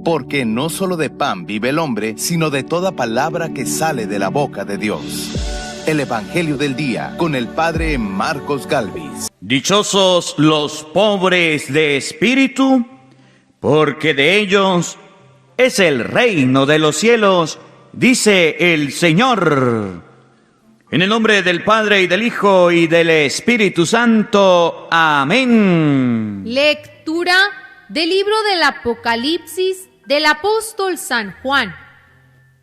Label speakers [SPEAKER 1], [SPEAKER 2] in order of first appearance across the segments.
[SPEAKER 1] porque no solo de pan vive el hombre, sino de toda palabra que sale de la boca de Dios. El Evangelio del Día, con el Padre Marcos Galvis.
[SPEAKER 2] Dichosos los pobres de espíritu, porque de ellos es el reino de los cielos, dice el Señor. En el nombre del Padre, y del Hijo, y del Espíritu Santo. Amén.
[SPEAKER 3] Lectura del libro del Apocalipsis del apóstol San Juan.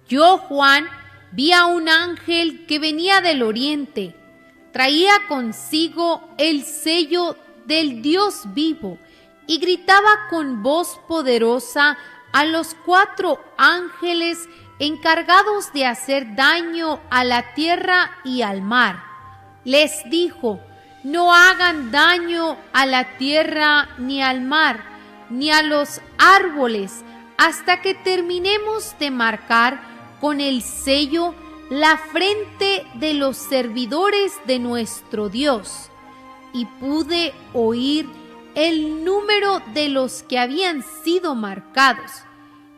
[SPEAKER 3] Yo, Juan, vi a un ángel que venía del oriente. Traía consigo el sello del Dios vivo y gritaba con voz poderosa a los 4 ángeles encargados de hacer daño a la tierra y al mar. Les dijo: no hagan daño a la tierra, ni al mar, ni a los árboles, hasta que terminemos de marcar con el sello la frente de los servidores de nuestro Dios. Y pude oír el número de los que habían sido marcados.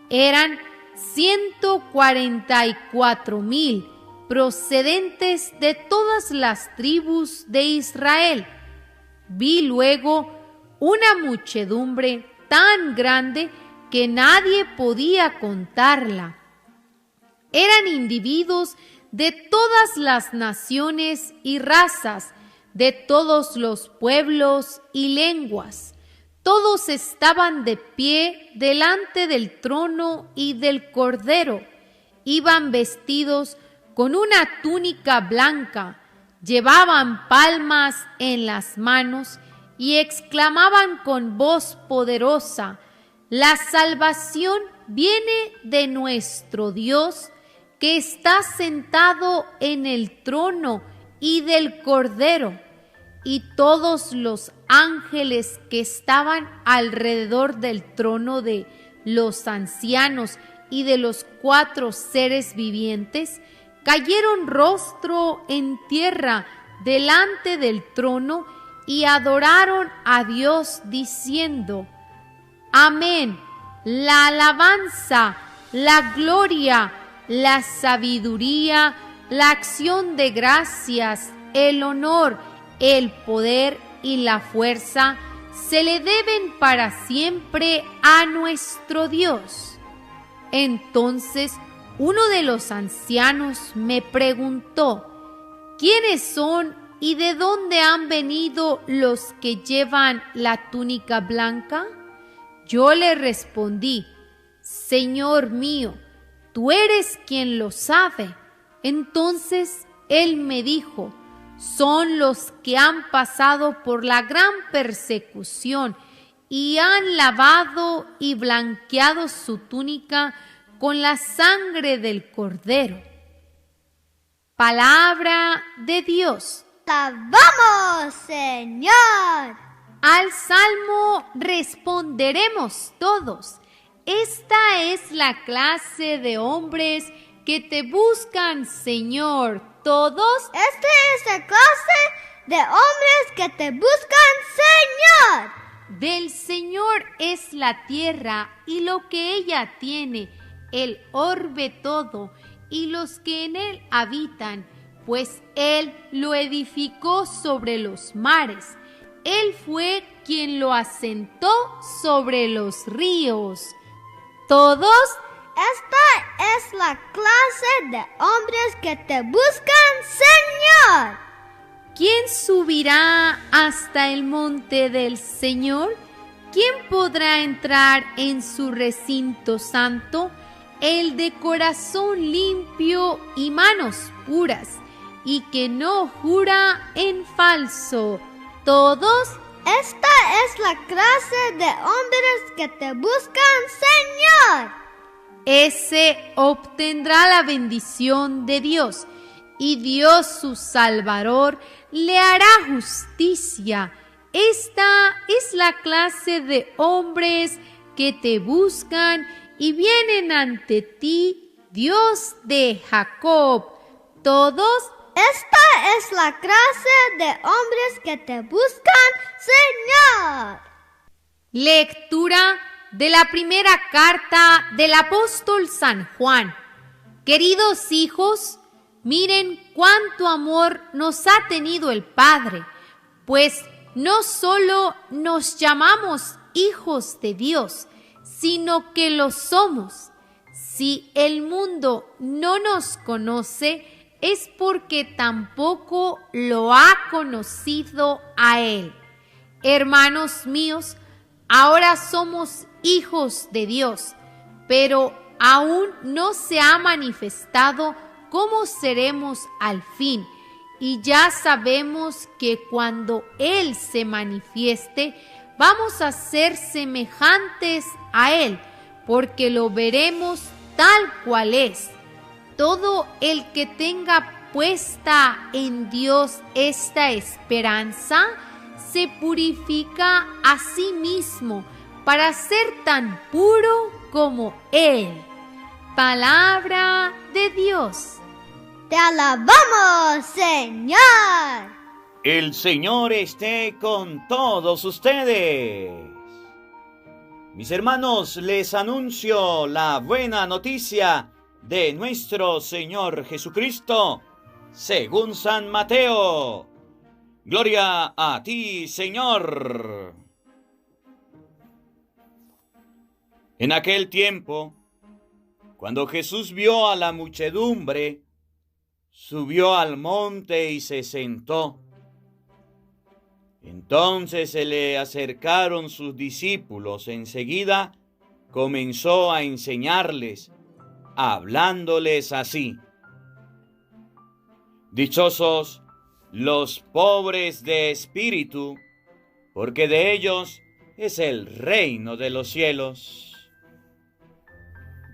[SPEAKER 3] Eran 144,000, procedentes de todas las tribus de Israel. Vi luego una muchedumbre tan grande que nadie podía contarla. Eran individuos de todas las naciones y razas, de todos los pueblos y lenguas. Todos estaban de pie delante del trono y del Cordero. Iban vestidos con una túnica blanca, llevaban palmas en las manos y exclamaban con voz poderosa: la salvación viene de nuestro Dios, que está sentado en el trono, y del Cordero. Y todos los ángeles que estaban alrededor del trono, de los ancianos y de los 4 seres vivientes, cayeron rostro en tierra delante del trono y adoraron a Dios diciendo: Amén. La alabanza, la gloria, la sabiduría, la acción de gracias, el honor, el poder y la fuerza se le deben para siempre a nuestro Dios. Entonces uno de los ancianos me preguntó: ¿quiénes son y de dónde han venido los que llevan la túnica blanca? Yo le respondí: Señor mío, tú eres quien lo sabe. Entonces él me dijo: son los que han pasado por la gran persecución y han lavado y blanqueado su túnica con la sangre del Cordero. Palabra de Dios.
[SPEAKER 4] ¡Vamos, Señor!
[SPEAKER 3] Al salmo responderemos todos. Esta es la clase de hombres que te buscan, Señor. ¿Todos?
[SPEAKER 4] Esta es la clase de hombres que te buscan, Señor.
[SPEAKER 3] Del Señor es la tierra y lo que ella tiene, el orbe todo y los que en él habitan, pues Él lo edificó sobre los mares. Él fue quien lo asentó sobre los ríos. ¿Todos?
[SPEAKER 4] Esta es la clase de hombres que te buscan, Señor.
[SPEAKER 3] ¿Quién subirá hasta el monte del Señor? ¿Quién podrá entrar en su recinto santo? El de corazón limpio y manos puras, y que no jura en falso. ¿Todos?
[SPEAKER 4] Esta es la clase de hombres que te buscan, Señor.
[SPEAKER 3] Ese obtendrá la bendición de Dios, y Dios su Salvador le hará justicia. Esta es la clase de hombres que te buscan y vienen ante ti, Dios de Jacob. ¿Todos?
[SPEAKER 4] Esta es la clase de hombres que te buscan, Señor.
[SPEAKER 3] Lectura de la primera carta del apóstol San Juan. Queridos hijos, miren cuánto amor nos ha tenido el Padre, pues no solo nos llamamos hijos de Dios, sino que lo somos. Si el mundo no nos conoce, es porque tampoco lo ha conocido a Él. Hermanos míos, ahora somos hijos de Dios, pero aún no se ha manifestado cómo seremos al fin, y ya sabemos que cuando Él se manifieste, vamos a ser semejantes a Él, porque lo veremos tal cual es. Todo el que tenga puesta en Dios esta esperanza, se purifica a sí mismo para ser tan puro como Él. Palabra de Dios.
[SPEAKER 4] Te alabamos, Señor.
[SPEAKER 2] El Señor esté con todos ustedes. Mis hermanos, les anuncio la buena noticia de nuestro Señor Jesucristo, según San Mateo. Gloria a ti, Señor. En aquel tiempo, cuando Jesús vio a la muchedumbre, subió al monte y se sentó. Entonces se le acercaron sus discípulos. Enseguida comenzó a enseñarles, hablándoles así: Dichosos los pobres de espíritu, porque de ellos es el reino de los cielos.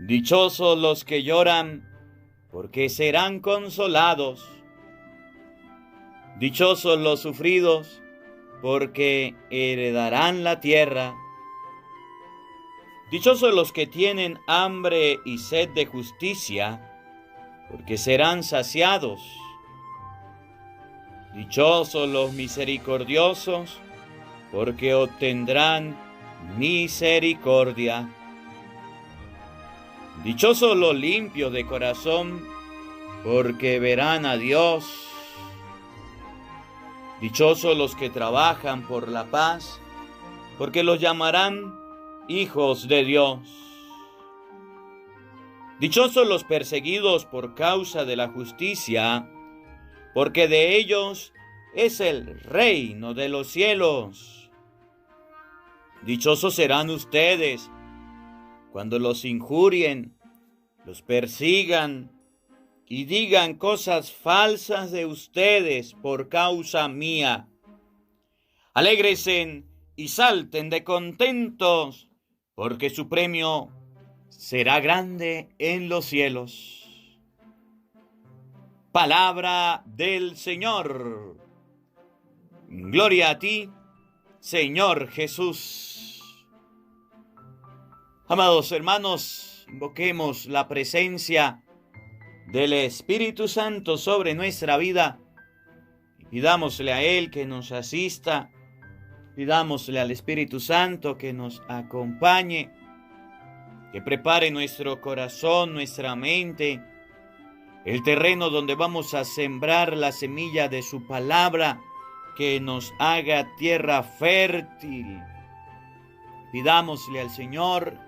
[SPEAKER 2] Dichosos los que lloran, porque serán consolados. Dichosos los sufridos, porque heredarán la tierra. Dichosos los que tienen hambre y sed de justicia, porque serán saciados. Dichosos los misericordiosos, porque obtendrán misericordia. Dichosos los limpios de corazón, porque verán a Dios. Dichosos los que trabajan por la paz, porque los llamarán hijos de Dios. Dichosos los perseguidos por causa de la justicia, porque de ellos es el reino de los cielos. Dichosos serán ustedes cuando los injurien, los persigan y digan cosas falsas de ustedes por causa mía. Alégresen y salten de contentos, porque su premio será grande en los cielos. Palabra del Señor. Gloria a ti, Señor Jesús. Amados hermanos, invoquemos la presencia del Espíritu Santo sobre nuestra vida y pidámosle a Él que nos asista, pidámosle al Espíritu Santo que nos acompañe, que prepare nuestro corazón, nuestra mente, el terreno donde vamos a sembrar la semilla de su palabra, que nos haga tierra fértil. Pidámosle al Señor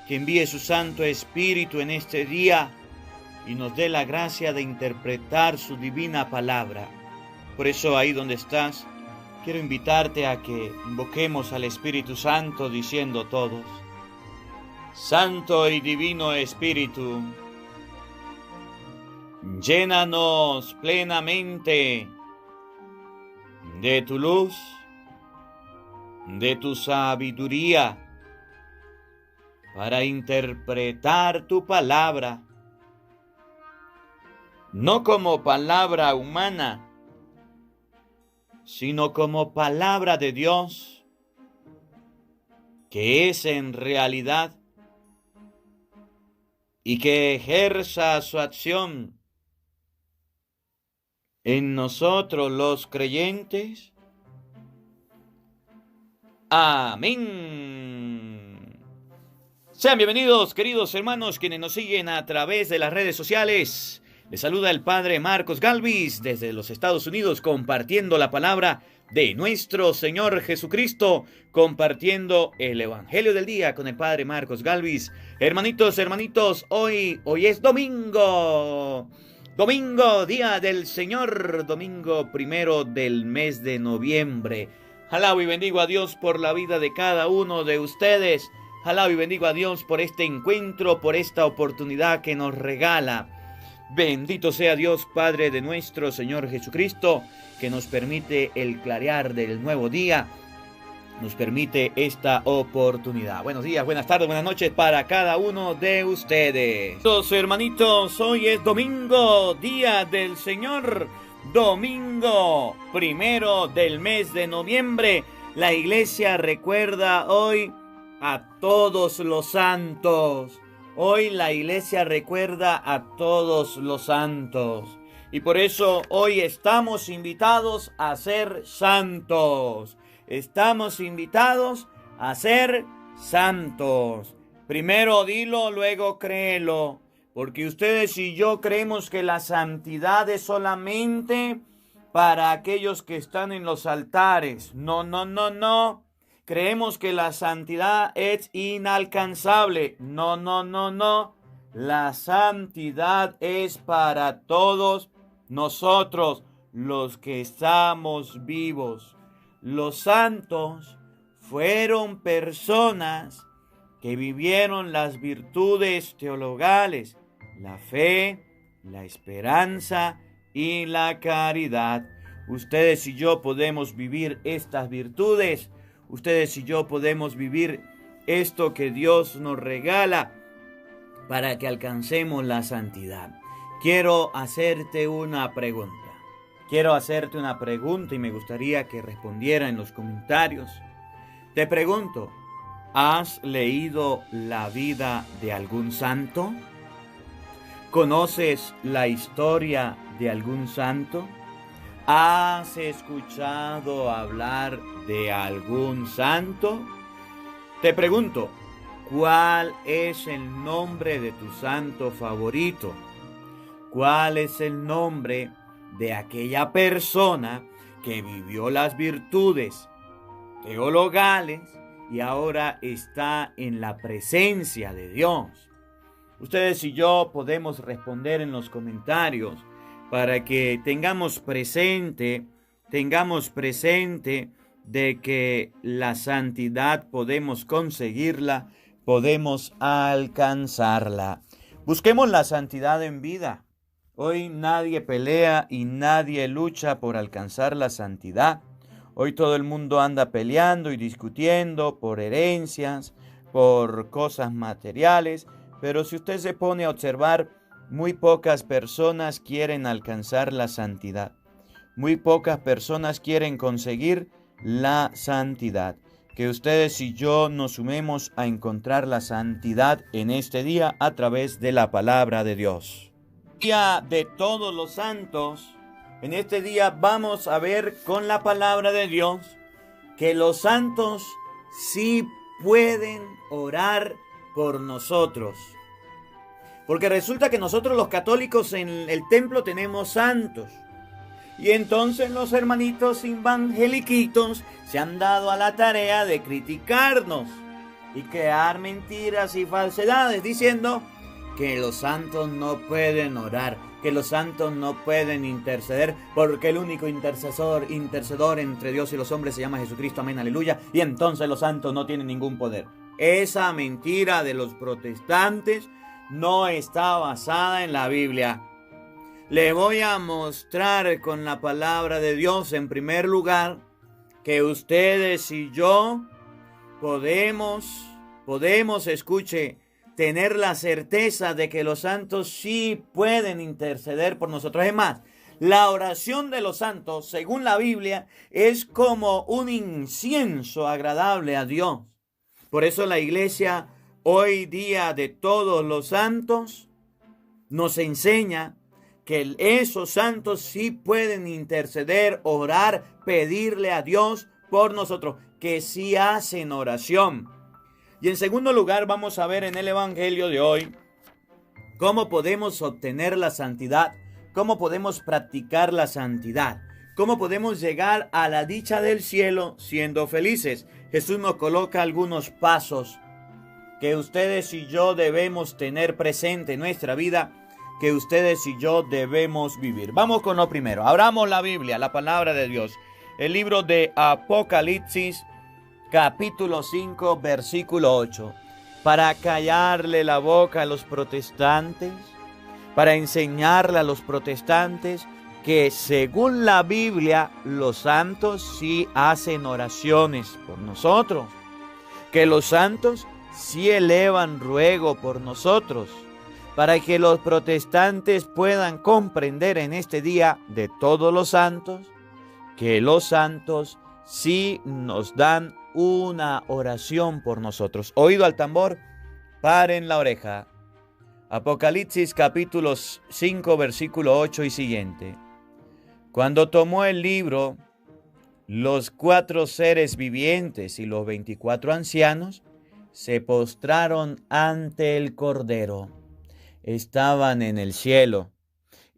[SPEAKER 2] que envíe su Santo Espíritu en este día y nos dé la gracia de interpretar su divina palabra. Por eso, ahí donde estás, quiero invitarte a que invoquemos al Espíritu Santo diciendo todos: Santo y Divino Espíritu, llénanos plenamente de tu luz, de tu sabiduría, para interpretar tu palabra, no como palabra humana, sino como palabra de Dios, que es en realidad, y que ejerza su acción en nosotros los creyentes. Amén. Sean bienvenidos, queridos hermanos, quienes nos siguen a través de las redes sociales. Les saluda el Padre Marcos Galvis desde los Estados Unidos, compartiendo la palabra de nuestro Señor Jesucristo, compartiendo el Evangelio del día con el Padre Marcos Galvis. Hermanitos, hoy es domingo. Domingo, día del Señor, domingo primero del mes de noviembre. Alabo y bendigo a Dios por la vida de cada uno de ustedes. Alabo y bendigo a Dios por este encuentro, por esta oportunidad que nos regala. Bendito sea Dios, Padre de nuestro Señor Jesucristo, que nos permite el clarear del nuevo día, nos permite esta oportunidad. Buenos días, buenas tardes, buenas noches para cada uno de ustedes. Hermanitos, hoy es domingo, día del Señor, domingo primero del mes de noviembre. La iglesia recuerda hoy a todos los santos. Hoy la iglesia recuerda a todos los santos. Y por eso hoy estamos invitados a ser santos. Estamos invitados a ser santos. Primero dilo, luego créelo. Porque ustedes y yo creemos que la santidad es solamente para aquellos que están en los altares. No. Creemos que la santidad es inalcanzable. No. La santidad es para todos nosotros, los que estamos vivos. Los santos fueron personas que vivieron las virtudes teologales, la fe, la esperanza y la caridad. Ustedes y yo podemos vivir estas virtudes. Ustedes y yo podemos vivir esto que Dios nos regala para que alcancemos la santidad. Quiero hacerte una pregunta. Y me gustaría que respondiera en los comentarios. Te pregunto, ¿has leído la vida de algún santo? ¿Conoces la historia de algún santo? ¿Has escuchado hablar de algún santo? Te pregunto, ¿cuál es el nombre de tu santo favorito? ¿Cuál es el nombre de aquella persona que vivió las virtudes teologales y ahora está en la presencia de Dios? Ustedes y yo podemos responder en los comentarios para que tengamos presente de que la santidad podemos conseguirla, podemos alcanzarla. Busquemos la santidad en vida. Hoy nadie pelea y nadie lucha por alcanzar la santidad. Hoy todo el mundo anda peleando y discutiendo por herencias, por cosas materiales, pero si usted se pone a observar, muy pocas personas quieren alcanzar la santidad. Muy pocas personas quieren conseguir la santidad. Que ustedes y yo nos sumemos a encontrar la santidad en este día a través de la palabra de Dios. Día de todos los santos. En este día vamos a ver con la palabra de Dios que los santos sí pueden orar por nosotros. Porque resulta que nosotros los católicos en el templo tenemos santos. Y entonces los hermanitos evangeliquitos se han dado a la tarea de criticarnos y crear mentiras y falsedades diciendo que los santos no pueden orar, que los santos no pueden interceder, porque el único intercedor entre Dios y los hombres se llama Jesucristo, amén, aleluya, y entonces los santos no tienen ningún poder. Esa mentira de los protestantes no está basada en la Biblia. Le voy a mostrar con la palabra de Dios en primer lugar que ustedes y yo podemos, escuche, tener la certeza de que los santos sí pueden interceder por nosotros. Es más, la oración de los santos, según la Biblia, es como un incienso agradable a Dios. Por eso la iglesia, hoy día de todos los santos, nos enseña que esos santos sí pueden interceder, orar, pedirle a Dios por nosotros, que sí hacen oración. Y en segundo lugar, vamos a ver en el Evangelio de hoy cómo podemos obtener la santidad, cómo podemos practicar la santidad, cómo podemos llegar a la dicha del cielo siendo felices. Jesús nos coloca algunos pasos que ustedes y yo debemos tener presente en nuestra vida, que ustedes y yo debemos vivir. Vamos con lo primero. Abramos la Biblia, la palabra de Dios. El libro de Apocalipsis, capítulo 5, versículo 8. Para callarle la boca a los protestantes, para enseñarle a los protestantes que según la Biblia los santos sí hacen oraciones por nosotros, que los santos sí elevan ruego por nosotros, para que los protestantes puedan comprender en este día de todos los santos, que los santos sí nos dan una oración por nosotros. Oído al tambor, paren la oreja. Apocalipsis capítulo 5, versículo 8 y siguiente. Cuando tomó el libro, los 4 seres vivientes y los 24 ancianos se postraron ante el Cordero. Estaban en el cielo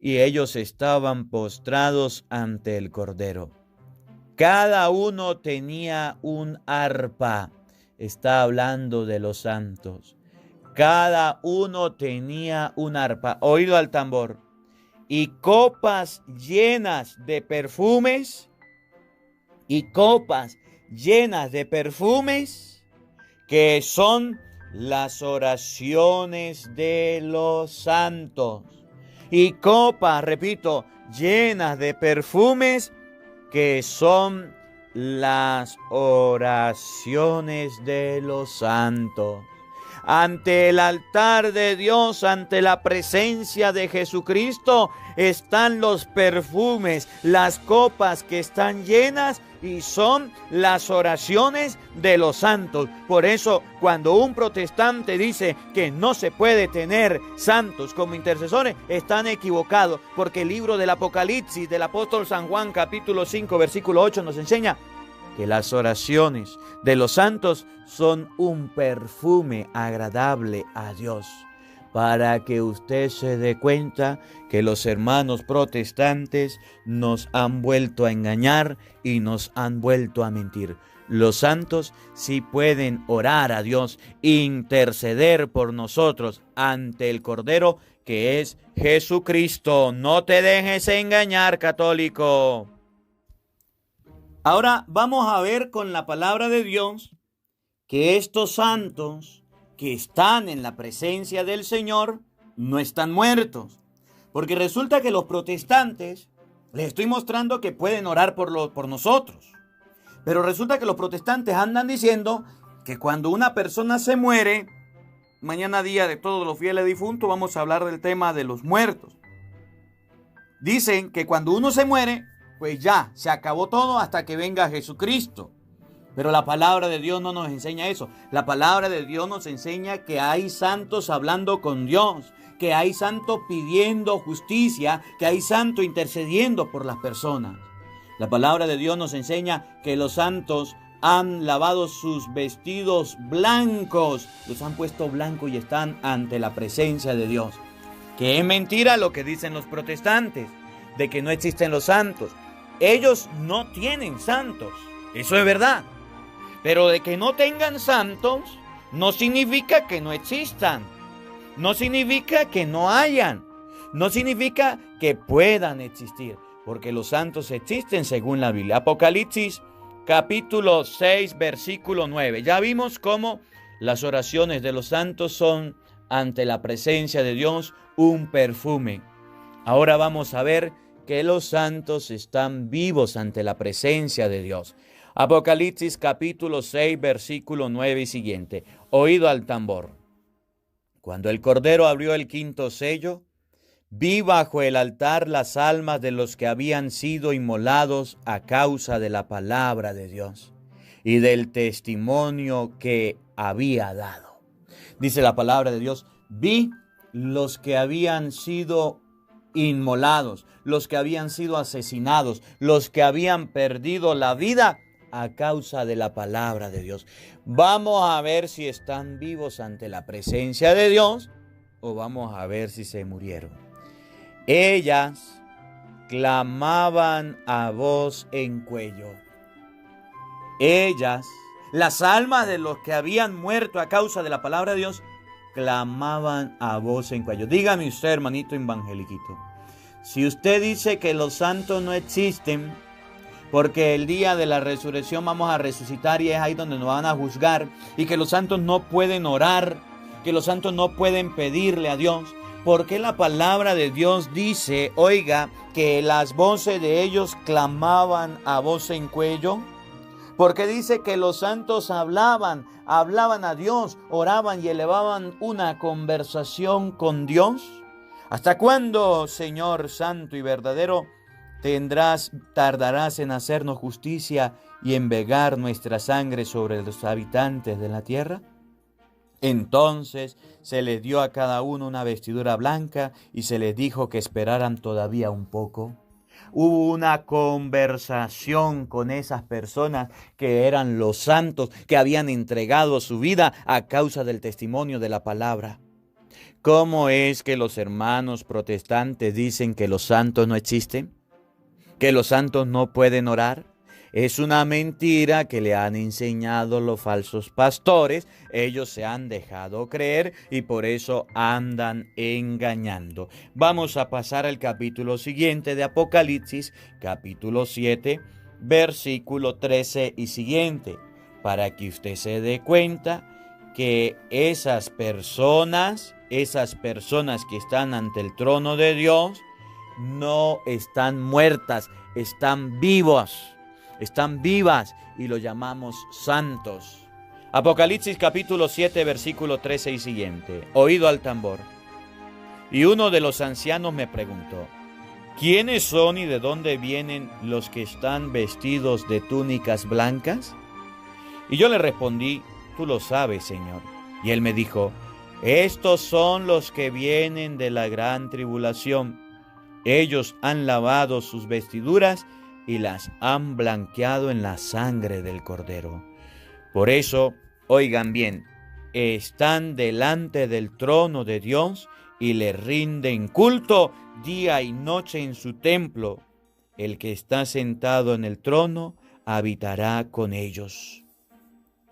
[SPEAKER 2] y ellos estaban postrados ante el Cordero. Cada uno tenía un arpa. Está hablando de los santos. Cada uno tenía un arpa. Oído al tambor. Y copas llenas de perfumes. Y copas llenas de perfumes, que son las oraciones de los santos. Y copas, repito, llenas de perfumes, que son las oraciones de los santos. Ante el altar de Dios, ante la presencia de Jesucristo, están los perfumes, las copas que están llenas y son las oraciones de los santos. Por eso, cuando un protestante dice que no se puede tener santos como intercesores, están equivocados, porque el libro del Apocalipsis del apóstol San Juan, capítulo 5, versículo 8, nos enseña que las oraciones de los santos son un perfume agradable a Dios. Para que usted se dé cuenta que los hermanos protestantes nos han vuelto a engañar y nos han vuelto a mentir. Los santos sí pueden orar a Dios, interceder por nosotros ante el Cordero, que es Jesucristo. No te dejes engañar, católico. Ahora vamos a ver con la palabra de Dios que estos santos que están en la presencia del Señor no están muertos. Porque resulta que los protestantes, les estoy mostrando que pueden orar por nosotros. Pero resulta que los protestantes andan diciendo que cuando una persona se muere, mañana día de todos los fieles difuntos, vamos a hablar del tema de los muertos. Dicen que cuando uno se muere, pues ya, se acabó todo hasta que venga Jesucristo. Pero la palabra de Dios no nos enseña eso. La palabra de Dios nos enseña que hay santos hablando con Dios, que hay santos pidiendo justicia, que hay santos intercediendo por las personas. La palabra de Dios nos enseña que los santos han lavado sus vestidos blancos, los han puesto blancos y están ante la presencia de Dios. Que es mentira lo que dicen los protestantes, de que no existen los santos. Ellos no tienen santos, eso es verdad. Pero de que no tengan santos no significa que no existan, no significa que no hayan, no significa que puedan existir, porque los santos existen según la Biblia. Apocalipsis capítulo 6, versículo 9. Ya vimos cómo las oraciones de los santos son ante la presencia de Dios un perfume. Ahora vamos a ver que los santos están vivos ante la presencia de Dios. Apocalipsis capítulo 6, versículo 9 y siguiente. Oído al tambor. Cuando el Cordero abrió el 5º sello, vi bajo el altar las almas de los que habían sido inmolados a causa de la palabra de Dios y del testimonio que había dado. Dice la palabra de Dios, vi los que habían sido inmolados, los que habían sido asesinados, los que habían perdido la vida a causa de la palabra de Dios. Vamos a ver si están vivos ante la presencia de Dios o vamos a ver si se murieron. Ellas clamaban a voz en cuello. Ellas, las almas de los que habían muerto a causa de la palabra de Dios, clamaban a voz en cuello. Dígame usted, hermanito evangeliquito, si usted dice que los santos no existen, porque el día de la resurrección vamos a resucitar y es ahí donde nos van a juzgar, y que los santos no pueden orar, que los santos no pueden pedirle a Dios, ¿por qué la palabra de Dios dice, oiga, que las voces de ellos clamaban a voz en cuello? Porque dice que los santos hablaban a Dios, oraban y elevaban una conversación con Dios. ¿Hasta cuándo, Señor santo y verdadero, tardarás en hacernos justicia y en vegar nuestra sangre sobre los habitantes de la tierra? Entonces se les dio a cada uno una vestidura blanca y se les dijo que esperaran todavía un poco. Hubo una conversación con esas personas que eran los santos, que habían entregado su vida a causa del testimonio de la palabra. ¿Cómo es que los hermanos protestantes dicen que los santos no existen? ¿Que los santos no pueden orar? Es una mentira que le han enseñado los falsos pastores. Ellos se han dejado creer y por eso andan engañando. Vamos a pasar al capítulo siguiente de Apocalipsis, capítulo 7, versículo 13 y siguiente, para que usted se dé cuenta que esas personas que están ante el trono de Dios no están muertas, están vivas y lo llamamos santos. Apocalipsis capítulo 7 versículo 13 y siguiente. Oído al tambor. Y uno de los ancianos me preguntó, ¿quiénes son y de dónde vienen los que están vestidos de túnicas blancas? Y yo le respondí, tú lo sabes, Señor. Y él me dijo, estos son los que vienen de la gran tribulación. Ellos han lavado sus vestiduras y las han blanqueado en la sangre del Cordero. Por eso, oigan bien, están delante del trono de Dios y le rinden culto día y noche en su templo. El que está sentado en el trono habitará con ellos.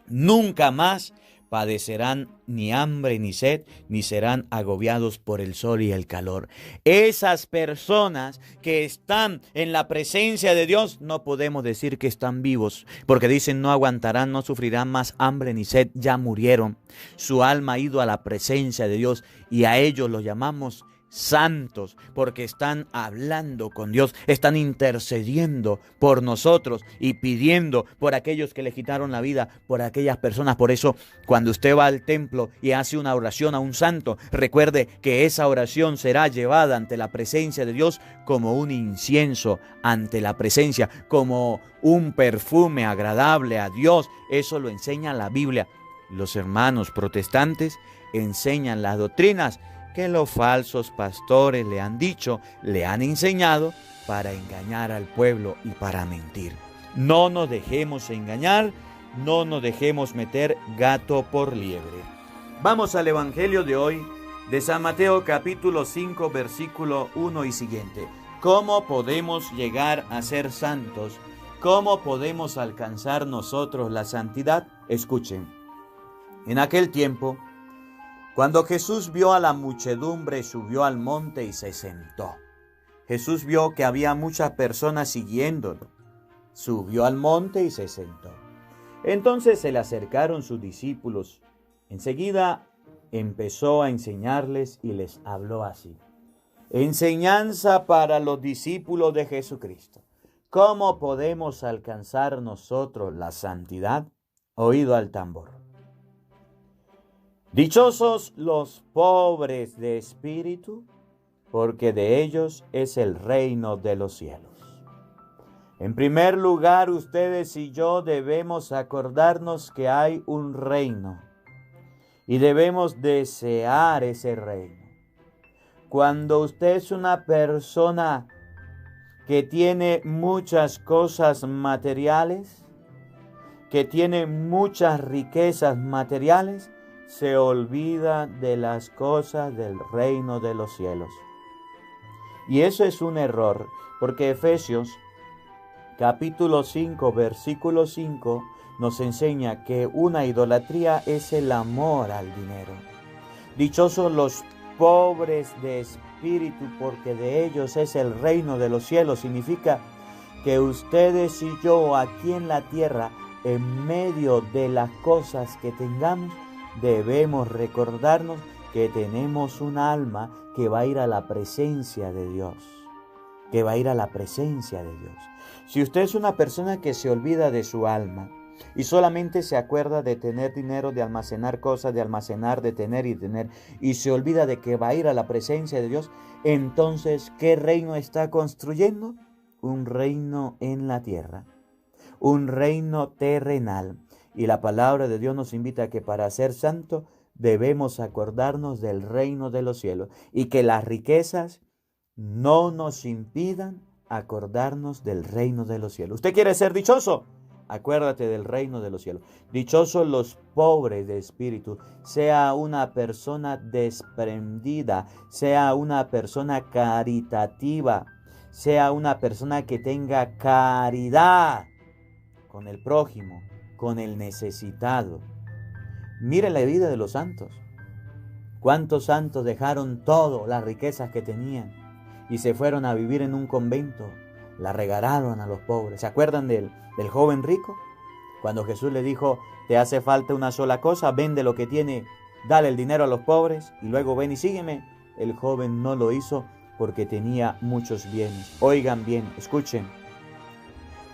[SPEAKER 2] Nunca más padecerán ni hambre ni sed, ni serán agobiados por el sol y el calor. Esas personas que están en la presencia de Dios, no podemos decir que están vivos, porque dicen no aguantarán, no sufrirán más hambre ni sed, ya murieron. Su alma ha ido a la presencia de Dios y a ellos los llamamos santos, porque están hablando con Dios, están intercediendo por nosotros y pidiendo por aquellos que le quitaron la vida, por aquellas personas. Por eso, cuando usted va al templo y hace una oración a un santo, recuerde que esa oración será llevada ante la presencia de Dios como un incienso ante la presencia, como un perfume agradable a Dios. Eso lo enseña la Biblia. Los hermanos protestantes enseñan las doctrinas que los falsos pastores le han dicho, le han enseñado para engañar al pueblo y para mentir. No nos dejemos engañar, no nos dejemos meter gato por liebre. Vamos al Evangelio de hoy de San Mateo capítulo 5 versículo 1 y siguiente. ¿Cómo podemos llegar a ser santos? ¿Cómo podemos alcanzar nosotros la santidad? Escuchen. En aquel tiempo, cuando Jesús vio a la muchedumbre, subió al monte y se sentó. Jesús vio que había muchas personas siguiéndolo. Subió al monte y se sentó. Entonces se le acercaron sus discípulos. Enseguida empezó a enseñarles y les habló así. Enseñanza para los discípulos de Jesucristo. ¿Cómo podemos alcanzar nosotros la santidad? Oído al tambor. Dichosos los pobres de espíritu, porque de ellos es el reino de los cielos. En primer lugar, ustedes y yo debemos acordarnos que hay un reino y debemos desear ese reino. Cuando usted es una persona que tiene muchas cosas materiales,
[SPEAKER 5] que tiene muchas riquezas materiales, se olvida de las cosas del reino de los cielos. Y eso es un error, porque Efesios capítulo 5, versículo 5 nos enseña que una idolatría es el amor al dinero. Dichosos los pobres de espíritu, porque de ellos es el reino de los cielos. Significa que ustedes y yo aquí en la tierra, en medio de las cosas que tengamos, debemos recordarnos que tenemos un alma que va a ir a la presencia de Dios. Que va a ir a la presencia de Dios. Si usted es una persona que se olvida de su alma y solamente se acuerda de tener dinero, de almacenar cosas, de almacenar, de tener y tener, y se olvida de que va a ir a la presencia de Dios, entonces, ¿qué reino está construyendo? Un reino en la tierra, un reino terrenal. Y la palabra de Dios nos invita a que para ser santo debemos acordarnos del reino de los cielos y que las riquezas no nos impidan acordarnos del reino de los cielos. ¿Usted quiere ser dichoso? Acuérdate del reino de los cielos. Dichosos los pobres de espíritu. Sea una persona desprendida, sea una persona caritativa, sea una persona que tenga caridad con el prójimo, con el necesitado. Mire la vida de los santos. ¿Cuántos santos dejaron todo, las riquezas que tenían, y se fueron a vivir en un convento? La regalaron a los pobres. ¿Se acuerdan del joven rico? Cuando Jesús le dijo, te hace falta una sola cosa, vende lo que tiene, dale el dinero a los pobres y luego ven y sígueme. El joven no lo hizo porque tenía muchos bienes. Oigan bien, escuchen.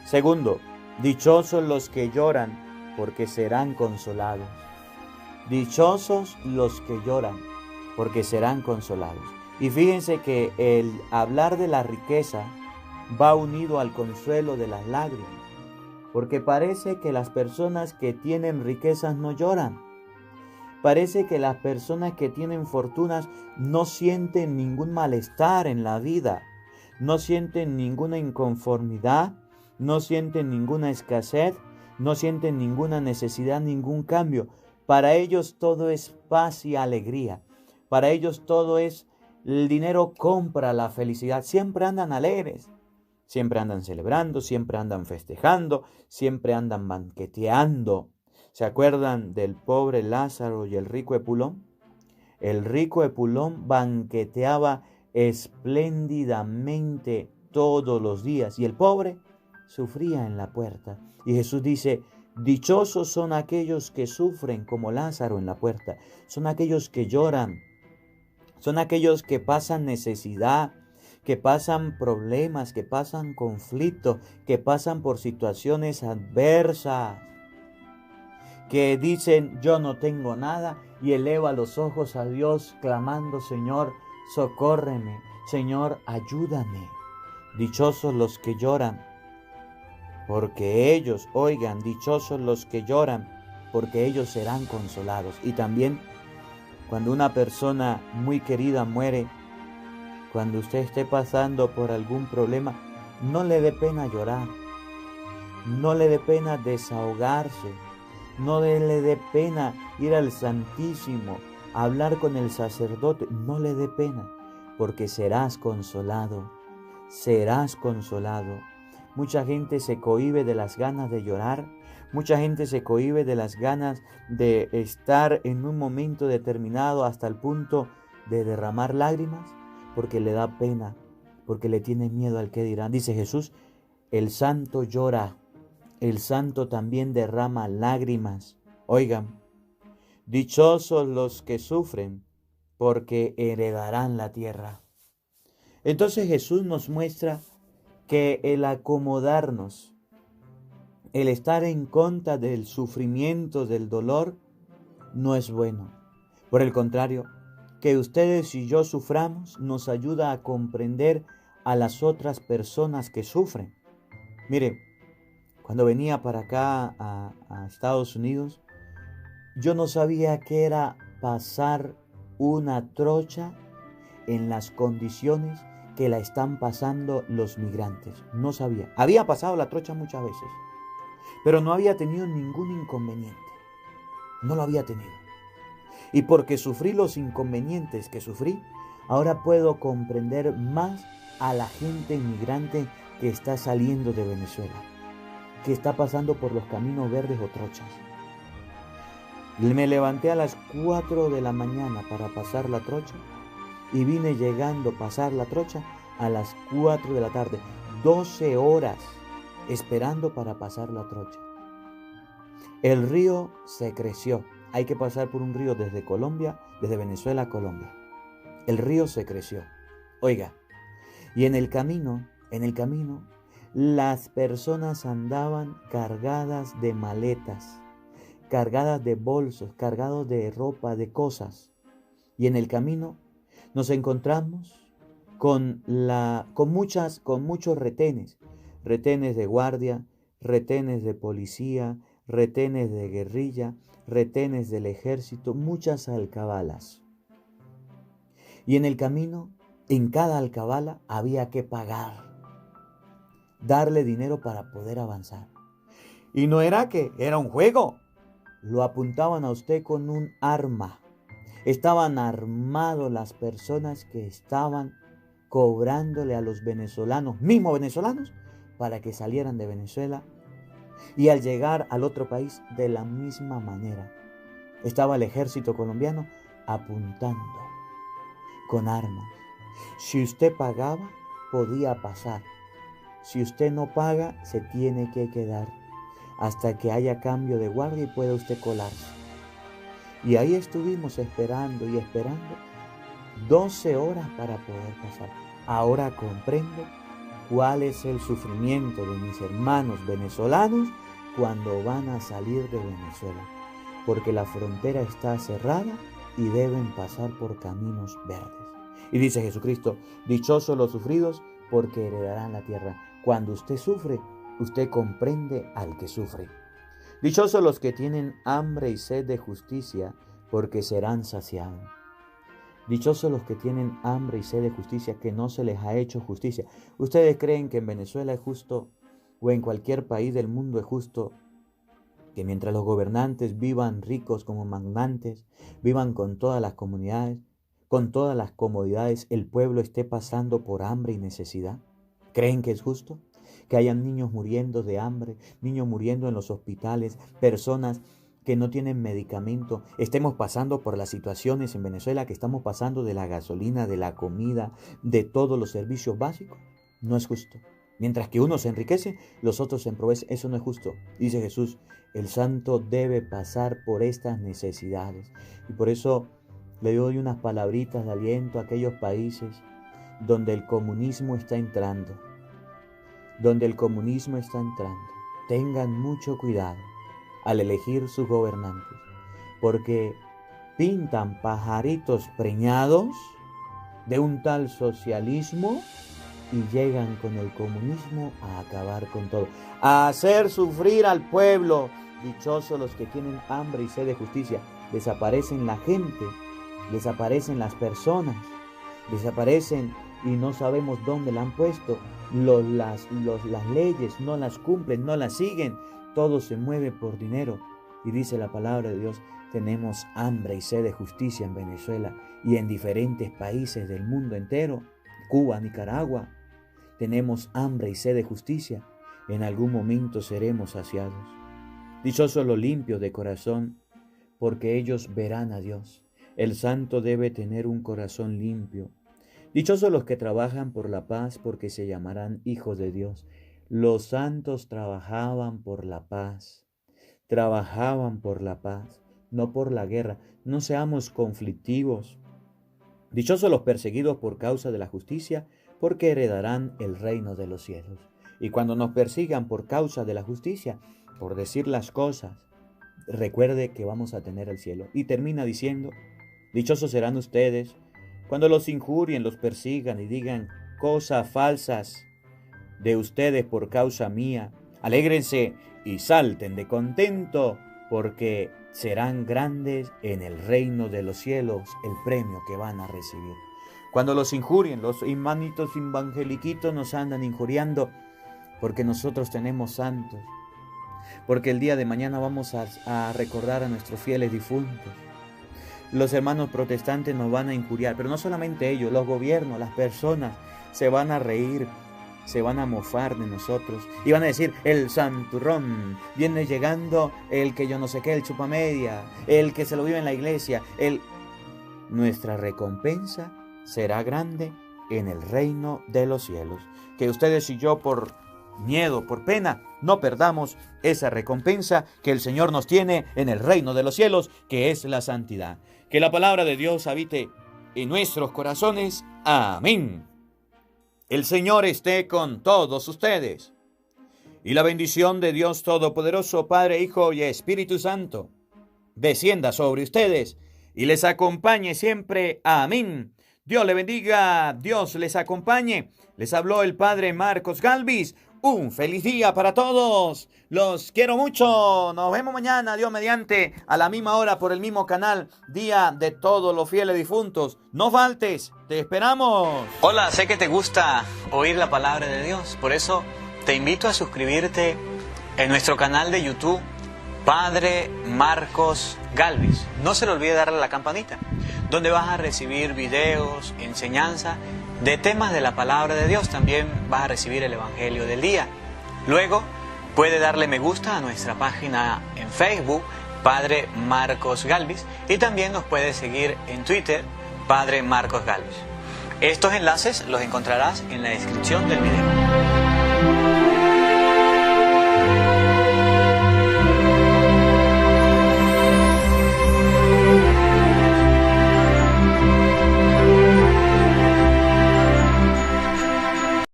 [SPEAKER 5] Segundo, dichosos los que lloran porque serán consolados. Dichosos los que lloran porque serán consolados. Y fíjense que el hablar de la riqueza va unido al consuelo de las lágrimas, porque parece que las personas que tienen riquezas no lloran. Parece que las personas que tienen fortunas no sienten ningún malestar en la vida, no sienten ninguna inconformidad, no sienten ninguna escasez, no sienten ninguna necesidad, ningún cambio. Para ellos todo es paz y alegría. Para ellos todo es, el dinero compra la felicidad. Siempre andan alegres. Siempre andan celebrando, siempre andan festejando, siempre andan banqueteando. ¿Se acuerdan del pobre Lázaro y el rico Epulón? El rico Epulón banqueteaba espléndidamente todos los días y el pobre sufría en la puerta. Y Jesús dice, dichosos son aquellos que sufren como Lázaro en la puerta. Son aquellos que lloran, son aquellos que pasan necesidad, que pasan problemas, que pasan conflictos, que pasan por situaciones adversas, que dicen yo no tengo nada y eleva los ojos a Dios clamando, Señor, socórreme, Señor, ayúdame. Dichosos los que lloran, porque ellos, oigan, dichosos los que lloran, porque ellos serán consolados. Y también cuando una persona muy querida muere, cuando usted esté pasando por algún problema, no le dé pena llorar, no le dé pena desahogarse, no le dé pena ir al Santísimo, hablar con el sacerdote, no le dé pena, porque serás consolado, serás consolado. Mucha gente se cohíbe de las ganas de llorar, mucha gente se cohíbe de las ganas de estar en un momento determinado hasta el punto de derramar lágrimas, porque le da pena, porque le tiene miedo al que dirán. Dice Jesús, el santo llora, el santo también derrama lágrimas. Oigan, dichosos los que sufren, porque heredarán la tierra. Entonces Jesús nos muestra que el acomodarnos, el estar en contra del sufrimiento, del dolor, no es bueno. Por el contrario, que ustedes y yo suframos nos ayuda a comprender a las otras personas que sufren. Mire, cuando venía para acá a Estados Unidos, yo no sabía qué era pasar una trocha en las condiciones que la están pasando los migrantes. No sabía. Había pasado la trocha muchas veces, pero no había tenido ningún inconveniente. No lo había tenido. Y porque sufrí los inconvenientes que sufrí, ahora puedo comprender más a la gente inmigrante que está saliendo de Venezuela, que está pasando por los caminos verdes o trochas. Me levanté a las 4 de la mañana para pasar la trocha y vine llegando a pasar la trocha a las 4 de la tarde. 12 horas esperando para pasar la trocha. El río se creció. Hay que pasar por un río desde Colombia, desde Venezuela a Colombia. El río se creció. Oiga, y en el camino, las personas andaban cargadas de maletas, cargadas de bolsos, cargados de ropa, de cosas. Y en el camino nos encontramos con muchos retenes de guardia, retenes de policía, retenes de guerrilla, retenes del ejército, muchas alcabalas. Y en el camino, en cada alcabala había que pagar, darle dinero para poder avanzar. Y no era que era un juego, lo apuntaban a usted con un arma. Estaban armados las personas que estaban cobrándole a los venezolanos, mismos venezolanos, para que salieran de Venezuela. Y al llegar al otro país, de la misma manera, estaba el ejército colombiano apuntando con armas. Si usted pagaba, podía pasar. Si usted no paga, se tiene que quedar hasta que haya cambio de guardia y pueda usted colarse. Y ahí estuvimos esperando y esperando 12 horas para poder pasar. Ahora comprendo cuál es el sufrimiento de mis hermanos venezolanos cuando van a salir de Venezuela, porque la frontera está cerrada y deben pasar por caminos verdes. Y dice Jesucristo, dichosos los sufridos, porque heredarán la tierra. Cuando usted sufre, usted comprende al que sufre. Dichosos los que tienen hambre y sed de justicia, porque serán saciados. Dichosos los que tienen hambre y sed de justicia, que no se les ha hecho justicia. ¿Ustedes creen que en Venezuela es justo, o en cualquier país del mundo es justo, que mientras los gobernantes vivan ricos como magnates, vivan con todas las comunidades, con todas las comodidades, el pueblo esté pasando por hambre y necesidad? ¿Creen que es justo? Que hayan niños muriendo de hambre, niños muriendo en los hospitales, personas que no tienen medicamento, estemos pasando por las situaciones en Venezuela que estamos pasando de la gasolina, de la comida, de todos los servicios básicos. No es justo. Mientras que uno se enriquece, los otros se empobrecen. Eso no es justo. Dice Jesús, el santo debe pasar por estas necesidades. Y por eso le doy unas palabritas de aliento a aquellos países donde el comunismo está entrando. Tengan mucho cuidado al elegir sus gobernantes, porque pintan pajaritos preñados de un tal socialismo y llegan con el comunismo a acabar con todo, a hacer sufrir al pueblo. Dichosos los que tienen hambre y sed de justicia. Desaparecen la gente, desaparecen las personas, desaparecen y no sabemos dónde la han puesto. Las leyes no las cumplen, no las siguen. Todo se mueve por dinero. Y dice la palabra de Dios, tenemos hambre y sed de justicia en Venezuela y en diferentes países del mundo entero, Cuba, Nicaragua. Tenemos hambre y sed de justicia. En algún momento seremos saciados. Dichosos los limpios de corazón, porque ellos verán a Dios. El santo debe tener un corazón limpio. Dichosos los que trabajan por la paz, porque se llamarán hijos de Dios. Los santos trabajaban por la paz, no por la guerra. No seamos conflictivos. Dichosos los perseguidos por causa de la justicia, porque heredarán el reino de los cielos. Y cuando nos persigan por causa de la justicia, por decir las cosas, recuerde que vamos a tener el cielo. Y termina diciendo, dichosos serán ustedes cuando los injurien, los persigan y digan cosas falsas de ustedes por causa mía. Alégrense y salten de contento, porque serán grandes en el reino de los cielos el premio que van a recibir. Cuando los injurien, los hermanitos evangeliquitos nos andan injuriando porque nosotros tenemos santos. porque el día de mañana vamos a recordar a nuestros fieles difuntos. Los hermanos protestantes nos van a injuriar, pero no solamente ellos, los gobiernos, las personas se van a reír, se van a mofar de nosotros y van a decir: el santurrón, viene llegando el que yo no sé qué, el chupamedia, el que se lo vive en la iglesia. Nuestra recompensa será grande en el reino de los cielos. Que ustedes y yo, por miedo, por pena, no perdamos esa recompensa que el Señor nos tiene en el reino de los cielos, que es la santidad. Que la palabra de Dios habite en nuestros corazones. Amén. El Señor esté con todos ustedes. Y la bendición de Dios Todopoderoso, Padre, Hijo y Espíritu Santo, descienda sobre ustedes y les acompañe siempre. Amén. Dios le bendiga, Dios les acompañe. Les habló el Padre Marcos Galvis. Un feliz día para todos. Los quiero mucho. Nos vemos mañana, Dios mediante, a la misma hora por el mismo canal. Día de todos los fieles difuntos. No faltes, te esperamos.
[SPEAKER 6] Hola, sé que te gusta oír la palabra de Dios. Por eso te invito a suscribirte en nuestro canal de YouTube, Padre Marcos Galvis. No se le olvide darle a la campanita, donde vas a recibir videos, enseñanza de temas de la palabra de Dios. También vas a recibir el Evangelio del día. Luego puede darle me gusta a nuestra página en Facebook, Padre Marcos Galvis, y también nos puede seguir en Twitter, Padre Marcos Galvis. Estos enlaces los encontrarás en la descripción del video.